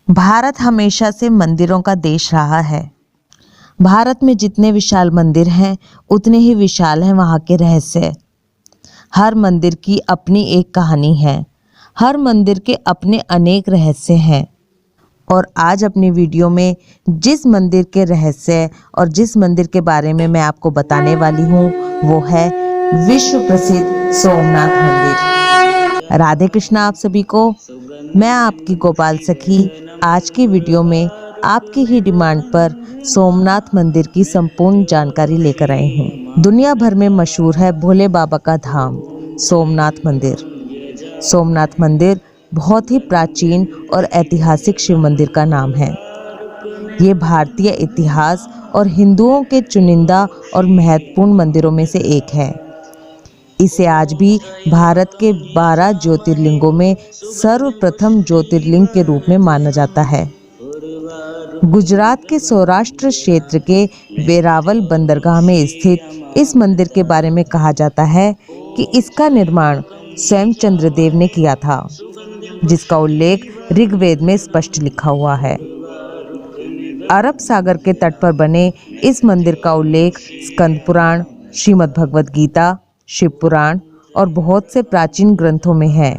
भारत हमेशा से मंदिरों का देश रहा है। भारत में जितने विशाल मंदिर हैं उतने ही विशाल हैं वहाँ के रहस्य। हर मंदिर की अपनी एक कहानी है। हर मंदिर के अपने अनेक रहस्य हैं। और आज अपनी वीडियो में जिस मंदिर के रहस्य और जिस मंदिर के बारे में मैं आपको बताने वाली हूँ वो है विश्व प्रसिद्ध सोमनाथ मंदिर। राधे कृष्णा आप सभी को। मैं आपकी गोपाल सखी आज की वीडियो में आपकी ही डिमांड पर सोमनाथ मंदिर की संपूर्ण जानकारी लेकर आई हूँ। दुनिया भर में मशहूर है भोले बाबा का धाम सोमनाथ मंदिर। सोमनाथ मंदिर बहुत ही प्राचीन और ऐतिहासिक शिव मंदिर का नाम है। ये भारतीय इतिहास और हिंदुओं के चुनिंदा और महत्वपूर्ण मंदिरों में से एक है। इसे आज भी भारत के 12 ज्योतिर्लिंगों में सर्वप्रथम ज्योतिर्लिंग के रूप में माना जाता है। गुजरात के सौराष्ट्र क्षेत्र के वेरावल बंदरगाह में स्थित इस मंदिर के बारे में कहा जाता है कि इसका निर्माण स्वयं चंद्रदेव ने किया था, जिसका उल्लेख ऋग्वेद में स्पष्ट लिखा हुआ है। अरब सागर के तट पर बने इस मंदिर का उल्लेख स्कंद पुराण, श्रीमद् भगवद गीता, शिव पुराण और बहुत से प्राचीन ग्रंथों में है।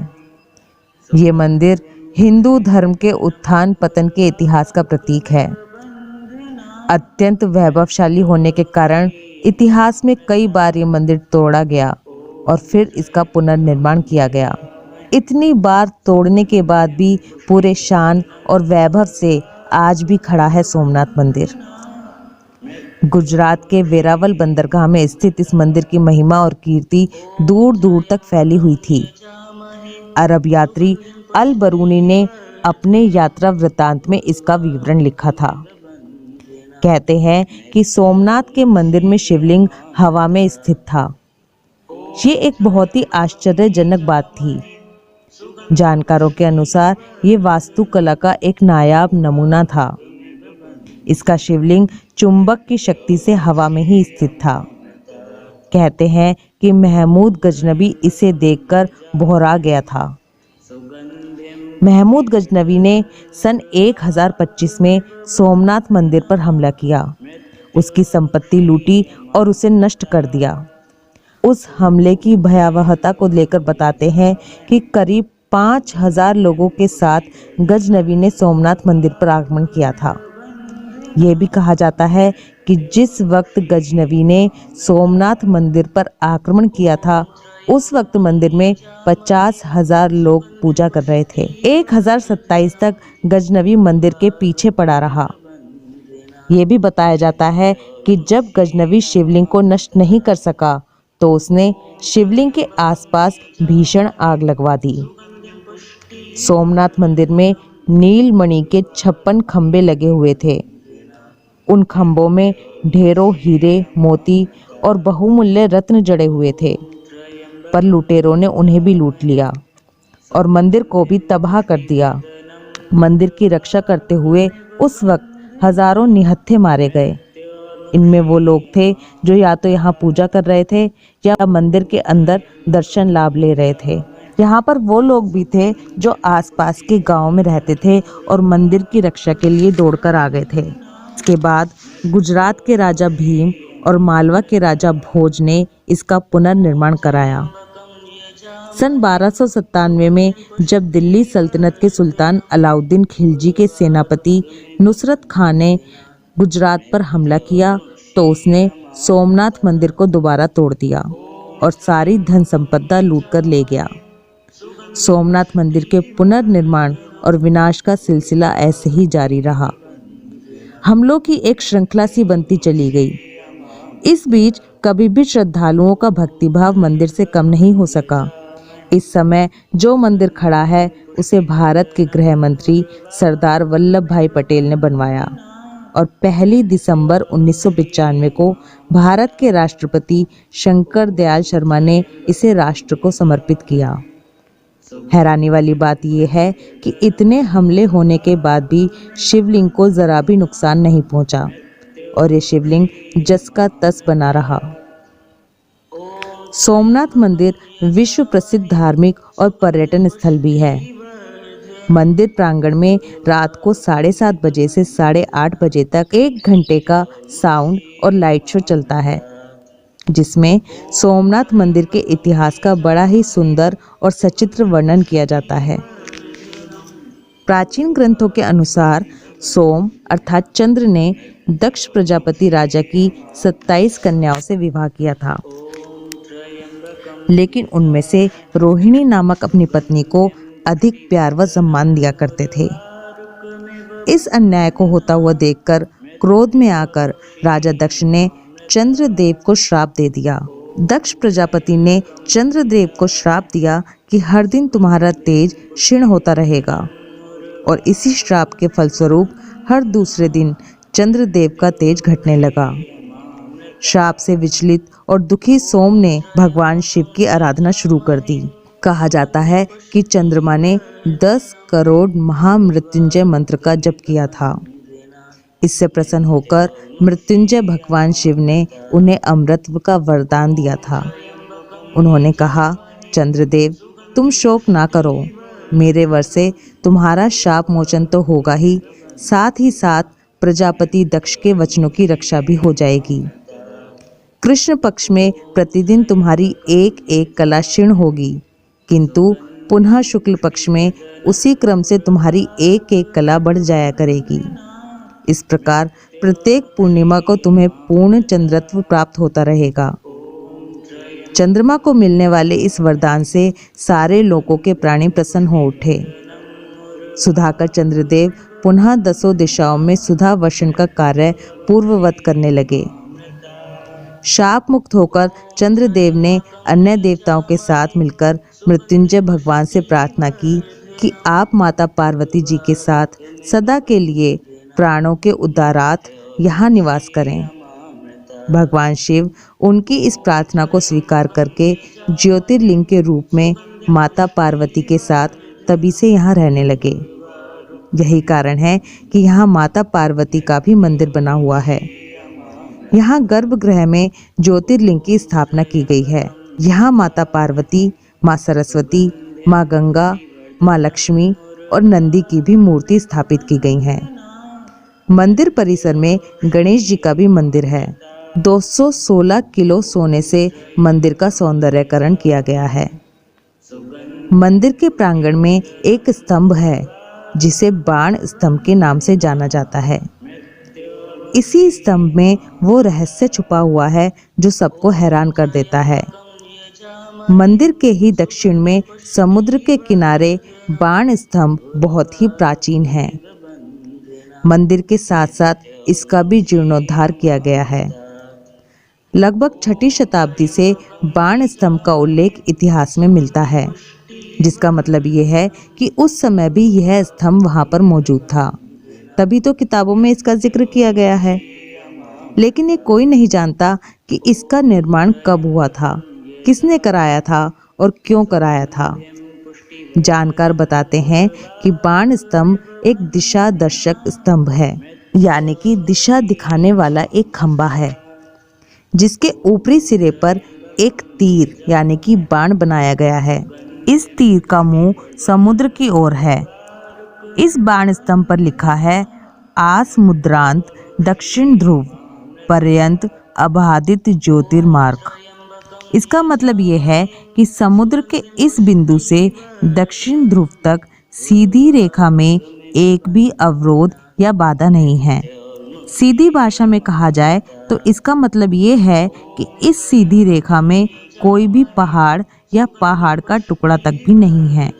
ये मंदिर हिंदू धर्म के उत्थान पतन के इतिहास का प्रतीक है। अत्यंत वैभवशाली होने के कारण इतिहास में कई बार ये मंदिर तोड़ा गया और फिर इसका पुनर्निर्माण किया गया। इतनी बार तोड़ने के बाद भी पूरे शान और वैभव से आज भी खड़ा है सोमनाथ मंदिर। गुजरात के वेरावल बंदरगाह में स्थित इस मंदिर की महिमा और कीर्ति दूर दूर तक फैली हुई थी। अरब यात्री अल बरूनी ने अपने यात्रा वृत्तांत में इसका विवरण लिखा था। कहते हैं कि सोमनाथ के मंदिर में शिवलिंग हवा में स्थित था। ये एक बहुत ही आश्चर्यजनक बात थी। जानकारों के अनुसार ये वास्तुकला का एक नायाब नमूना था। इसका शिवलिंग चुंबक की शक्ति से हवा में ही स्थित था। कहते हैं कि महमूद गजनबी इसे देखकर बौरा गया था। महमूद गजनबी ने सन 1025 में सोमनाथ मंदिर पर हमला किया, उसकी संपत्ति लूटी और उसे नष्ट कर दिया। उस हमले की भयावहता को लेकर बताते हैं कि करीब 5000 लोगों के साथ गजनबी ने सोमनाथ मंदिर पर आक्रमण किया था। यह भी कहा जाता है कि जिस वक्त गजनबी ने सोमनाथ मंदिर पर आक्रमण किया था उस वक्त मंदिर में 50,000 लोग पूजा कर रहे थे। 1027 तक गजनबी मंदिर के पीछे पड़ा रहा। यह भी बताया जाता है कि जब गजनबी शिवलिंग को नष्ट नहीं कर सका तो उसने शिवलिंग के आसपास भीषण आग लगवा दी। सोमनाथ मंदिर में नीलमणि के 56 खंभे लगे हुए थे। उन खंभों में ढेरों हीरे, मोती और बहुमूल्य रत्न जड़े हुए थे, पर लुटेरों ने उन्हें भी लूट लिया और मंदिर को भी तबाह कर दिया। मंदिर की रक्षा करते हुए उस वक्त हजारों निहत्थे मारे गए। इनमें वो लोग थे जो या तो यहाँ पूजा कर रहे थे या मंदिर के अंदर दर्शन लाभ ले रहे थे। यहाँ पर वो लोग भी थे जो आसपास के गांव में रहते थे और मंदिर की रक्षा के लिए दौड़कर आ गए थे। इसके बाद गुजरात के राजा भीम और मालवा के राजा भोज ने इसका पुनर्निर्माण कराया। सन 1297 में जब दिल्ली सल्तनत के सुल्तान अलाउद्दीन खिलजी के सेनापति नुसरत खान ने गुजरात पर हमला किया तो उसने सोमनाथ मंदिर को दोबारा तोड़ दिया और सारी धन संपदा लूटकर ले गया। सोमनाथ मंदिर के पुनर्निर्माण और विनाश का सिलसिला ऐसे ही जारी रहा। हमलों की एक श्रृंखला सी बनती चली गई। इस बीच कभी भी श्रद्धालुओं का भक्तिभाव मंदिर से कम नहीं हो सका। इस समय जो मंदिर खड़ा है उसे भारत के गृह मंत्री सरदार वल्लभ भाई पटेल ने बनवाया और 1 दिसंबर 1995 को भारत के राष्ट्रपति शंकर दयाल शर्मा ने इसे राष्ट्र को समर्पित किया। हैरानी वाली बात यह है कि इतने हमले होने के बाद भी शिवलिंग को जरा भी नुकसान नहीं पहुंचा और ये शिवलिंग जस का तस बना रहा। सोमनाथ मंदिर विश्व प्रसिद्ध धार्मिक और पर्यटन स्थल भी है। मंदिर प्रांगण में रात को 7:30 बजे से 8:30 बजे तक 1 घंटे का साउंड और लाइट शो चलता है, जिसमें सोमनाथ मंदिर के इतिहास का बड़ा ही सुंदर और सचित्र वर्णन किया जाता है। प्राचीन ग्रंथों के अनुसार सोम अर्थात चंद्र ने दक्ष प्रजापति राजा की 27 कन्याओं से विवाह किया था, लेकिन उनमें से रोहिणी नामक अपनी पत्नी को अधिक प्यार व सम्मान दिया करते थे। इस अन्याय को होता हुआ देखकर क्रोध में आकर राजा दक्ष ने चंद्रदेव को श्राप दे दिया। दक्ष प्रजापति ने चंद्रदेव को श्राप दिया कि हर दिन तुम्हारा तेज क्षीण होता रहेगा, और इसी श्राप के फलस्वरूप हर दूसरे दिन चंद्रदेव का तेज घटने लगा। श्राप से विचलित और दुखी सोम ने भगवान शिव की आराधना शुरू कर दी। कहा जाता है कि चंद्रमा ने 10 करोड़ महामृत्युंजय मंत्र का जप किया था। इससे प्रसन्न होकर मृत्युंजय भगवान शिव ने उन्हें अमृत का वरदान दिया था। उन्होंने कहा, चंद्रदेव तुम शोक ना करो, मेरे वर से तुम्हारा शाप मोचन तो होगा ही साथ प्रजापति दक्ष के वचनों की रक्षा भी हो जाएगी। कृष्ण पक्ष में प्रतिदिन तुम्हारी एक एक कला क्षीण होगी, किंतु पुनः शुक्ल पक्ष में उसी क्रम से तुम्हारी एक एक कला बढ़ जाया करेगी। इस प्रकार प्रत्येक पूर्णिमा को तुम्हें पूर्ण चंद्रत्व प्राप्त होता रहेगा। चंद्रमा को मिलने वाले इस वरदान से सारे लोगों के प्राणी प्रसन्न हो उठे। सुधाकर चंद्रदेव पुनः 10 दिशाओं में सुधा वर्षण का कार्य पूर्ववत करने लगे। शाप मुक्त होकर चंद्रदेव ने अन्य देवताओं के साथ मिलकर मृत्युंजय भगवान से प्रार्थना की कि आप माता पार्वती जी के साथ सदा के लिए प्राणों के उद्धारार्थ यहाँ निवास करें। भगवान शिव उनकी इस प्रार्थना को स्वीकार करके ज्योतिर्लिंग के रूप में माता पार्वती के साथ तभी से यहाँ रहने लगे। यही कारण है कि यहाँ माता पार्वती का भी मंदिर बना हुआ है। यहाँ गर्भगृह में ज्योतिर्लिंग की स्थापना की गई है। यहाँ माता पार्वती, माँ सरस्वती, माँ गंगा, माँ लक्ष्मी और नंदी की भी मूर्ति स्थापित की गई हैं। मंदिर परिसर में गणेश जी का भी मंदिर है। 216 किलो सोने से मंदिर का सौंदर्यकरण किया गया है। मंदिर के प्रांगण में एक स्तंभ है जिसे बाण स्तंभ के नाम से जाना जाता है। इसी स्तंभ में वो रहस्य छुपा हुआ है जो सबको हैरान कर देता है। मंदिर के ही दक्षिण में समुद्र के किनारे बाण स्तंभ बहुत ही प्राचीन है। मंदिर के साथ साथ इसका भी जीर्णोद्धार किया गया है। लगभग 6ठी शताब्दी से बाण स्तंभ का उल्लेख इतिहास में मिलता है, जिसका मतलब ये है कि उस समय भी यह स्तंभ वहाँ पर मौजूद था, तभी तो किताबों में इसका जिक्र किया गया है। लेकिन ये कोई नहीं जानता कि इसका निर्माण कब हुआ था, किसने कराया था और क्यों कराया था। जानकार बताते हैं कि बाण स्तंभ एक दिशा दर्शक स्तंभ है, यानी कि दिशा दिखाने वाला एक खंबा है, जिसके ऊपरी सिरे पर एक तीर यानी कि बाण बनाया गया है। इस तीर का मुंह समुद्र की ओर है। इस बाण स्तंभ पर लिखा है, आस मुद्रांत दक्षिण ध्रुव पर्यंत अबाधित ज्योतिर्मार्ग। इसका मतलब ये है कि समुद्र के इस बिंदु से दक्षिण ध्रुव तक सीधी रेखा में एक भी अवरोध या बाधा नहीं है। सीधी भाषा में कहा जाए तो इसका मतलब ये है कि इस सीधी रेखा में कोई भी पहाड़ या पहाड़ का टुकड़ा तक भी नहीं है।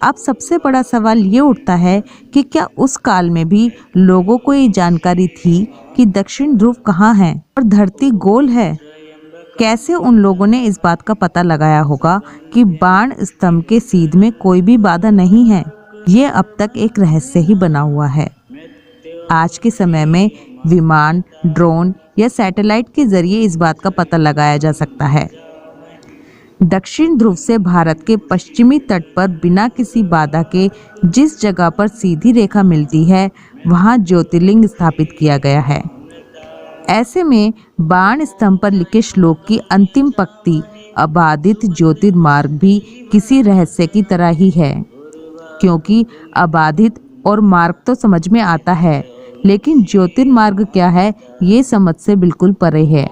अब सबसे बड़ा सवाल ये उठता है कि क्या उस काल में भी लोगों को ये जानकारी थी कि दक्षिण ध्रुव कहाँ है और धरती गोल है? कैसे उन लोगों ने इस बात का पता लगाया होगा कि बाण स्तंभ के सीध में कोई भी बाधा नहीं है? ये अब तक एक रहस्य ही बना हुआ है। आज के समय में विमान, ड्रोन या सैटेलाइट के जरिए इस बात का पता लगाया जा सकता है। दक्षिण ध्रुव से भारत के पश्चिमी तट पर बिना किसी बाधा के जिस जगह पर सीधी रेखा मिलती है, वहां ज्योतिर्लिंग स्थापित किया गया है। ऐसे में बाण स्तंभ पर लिखे श्लोक की अंतिम पंक्ति अबाधित ज्योतिर्मार्ग भी किसी रहस्य की तरह ही है। क्योंकि अबाधित और मार्ग तो समझ में आता है, लेकिन ज्योतिर्मार्ग क्या है ये समझ से बिल्कुल परे है।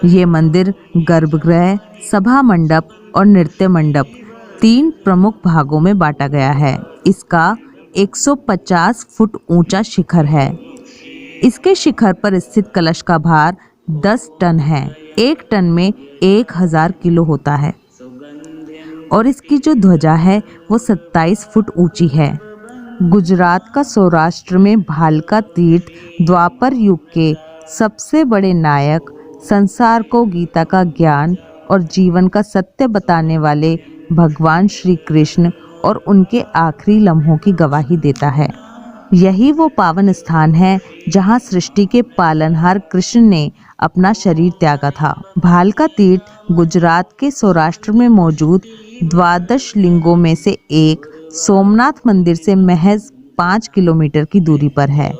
ये मंदिर गर्भगृह, सभा मंडप और नृत्य मंडप 3 प्रमुख भागों में बांटा गया है। इसका 150 फुट ऊंचा शिखर है। इसके शिखर पर स्थित कलश का भार 10 टन है। 1 टन में 1000 किलो होता है और इसकी जो ध्वजा है वो 27 फुट ऊंची है। गुजरात का सौराष्ट्र में भालका तीर्थ द्वापर युग के सबसे बड़े नायक, संसार को गीता का ज्ञान और जीवन का सत्य बताने वाले भगवान श्री कृष्ण और उनके आखिरी लम्हों की गवाही देता है। यही वो पावन स्थान है जहां सृष्टि के पालनहार कृष्ण ने अपना शरीर त्यागा था। भालका तीर्थ गुजरात के सौराष्ट्र में मौजूद 12 लिंगों में से एक सोमनाथ मंदिर से महज 5 किलोमीटर की दूरी पर है।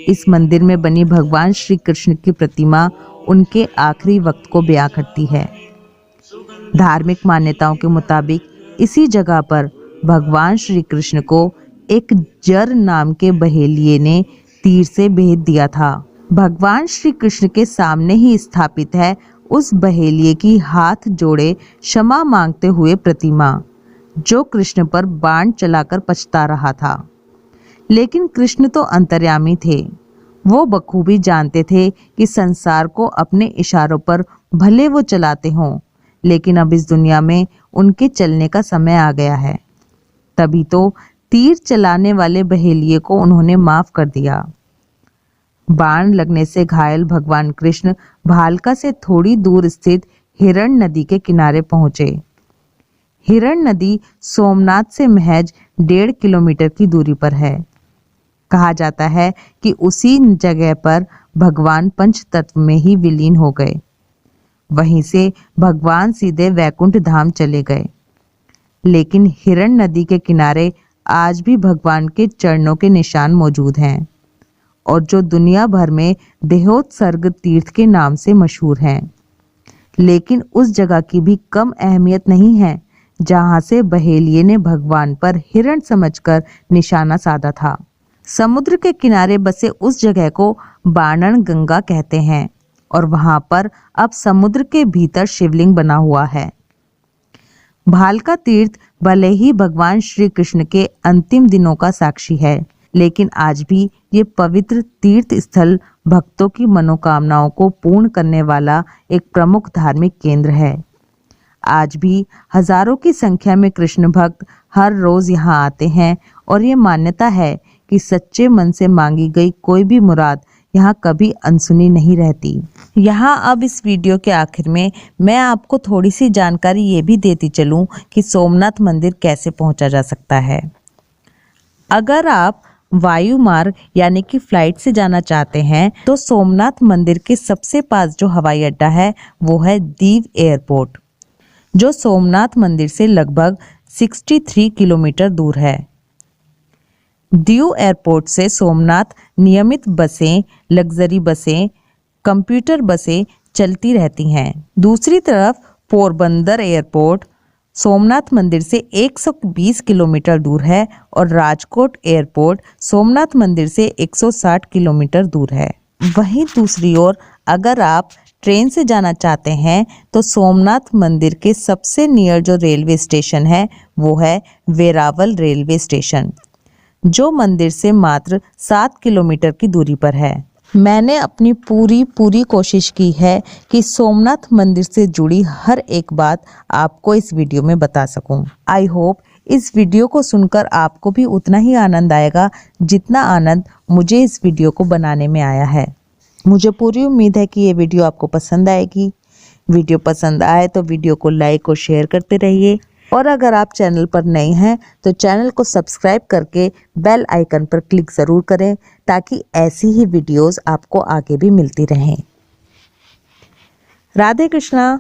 इस मंदिर में बनी भगवान श्री कृष्ण की प्रतिमा उनके आखिरी वक्त को बयां करती है। धार्मिक मान्यताओं के मुताबिक इसी जगह पर भगवान श्री कृष्ण को एक जर नाम के बहेलिये ने तीर से भेद दिया था। भगवान श्री कृष्ण के सामने ही स्थापित है उस बहेलिये की हाथ जोड़े क्षमा मांगते हुए प्रतिमा, जो कृष्ण पर बाण चलाकर पछता रहा था। लेकिन कृष्ण तो अंतर्यामी थे। वो बखूबी जानते थे कि संसार को अपने इशारों पर भले वो चलाते हों, लेकिन अब इस दुनिया में उनके चलने का समय आ गया है। तभी तो तीर चलाने वाले बहेलिये को उन्होंने माफ कर दिया। बाण लगने से घायल भगवान कृष्ण भालका से थोड़ी दूर स्थित हिरण नदी के किनारे पहुंचे। हिरण नदी सोमनाथ से महज 1.5 किलोमीटर की दूरी पर है। कहा जाता है कि उसी जगह पर भगवान पंचतत्व में ही विलीन हो गए। वहीं से भगवान सीधे वैकुंठ धाम चले गए। लेकिन हिरण नदी के किनारे आज भी भगवान के चरणों के निशान मौजूद हैं, और जो दुनिया भर में देहोत्सर्ग तीर्थ के नाम से मशहूर हैं। लेकिन उस जगह की भी कम अहमियत नहीं है जहां से बहेलिये ने भगवान पर हिरण समझकर निशाना साधा था। समुद्र के किनारे बसे उस जगह को बाणन गंगा कहते हैं, और वहां पर अब समुद्र के भीतर शिवलिंग बना हुआ है। भालका तीर्थ भले ही भगवान श्री कृष्ण के अंतिम दिनों का साक्षी है, लेकिन आज भी ये पवित्र तीर्थ स्थल भक्तों की मनोकामनाओं को पूर्ण करने वाला एक प्रमुख धार्मिक केंद्र है। आज भी हजारों की संख्या में कृष्ण भक्त हर रोज यहाँ आते हैं, और ये मान्यता है कि सच्चे मन से मांगी गई कोई भी मुराद यहाँ कभी अनसुनी नहीं रहती। यहाँ अब इस वीडियो के आखिर में मैं आपको थोड़ी सी जानकारी ये भी देती चलूँ कि सोमनाथ मंदिर कैसे पहुँचा जा सकता है। अगर आप वायु मार्ग यानी कि फ्लाइट से जाना चाहते हैं तो सोमनाथ मंदिर के सबसे पास जो हवाई अड्डा है वो है दीव एयरपोर्ट, जो सोमनाथ मंदिर से लगभग 63 किलोमीटर दूर है। दीव एयरपोर्ट से सोमनाथ नियमित बसें, लग्जरी बसें, कंप्यूटर बसें चलती रहती हैं। दूसरी तरफ पोरबंदर एयरपोर्ट सोमनाथ मंदिर से 120 किलोमीटर दूर है, और राजकोट एयरपोर्ट सोमनाथ मंदिर से 160 किलोमीटर दूर है। वहीं दूसरी ओर अगर आप ट्रेन से जाना चाहते हैं तो सोमनाथ मंदिर के सबसे नियर जो रेलवे स्टेशन है वो है वेरावल रेलवे स्टेशन, जो मंदिर से मात्र 7 किलोमीटर की दूरी पर है। मैंने अपनी पूरी कोशिश की है कि सोमनाथ मंदिर से जुड़ी हर एक बात आपको इस वीडियो में बता सकूं। आई होप इस वीडियो को सुनकर आपको भी उतना ही आनंद आएगा जितना आनंद मुझे इस वीडियो को बनाने में आया है। मुझे पूरी उम्मीद है कि ये वीडियो आपको पसंद आएगी। वीडियो पसंद आए तो वीडियो को लाइक और शेयर करते रहिए, और अगर आप चैनल पर नए हैं तो चैनल को सब्सक्राइब करके बेल आइकन पर क्लिक ज़रूर करें, ताकि ऐसी ही वीडियोस आपको आगे भी मिलती रहें। राधे कृष्णा।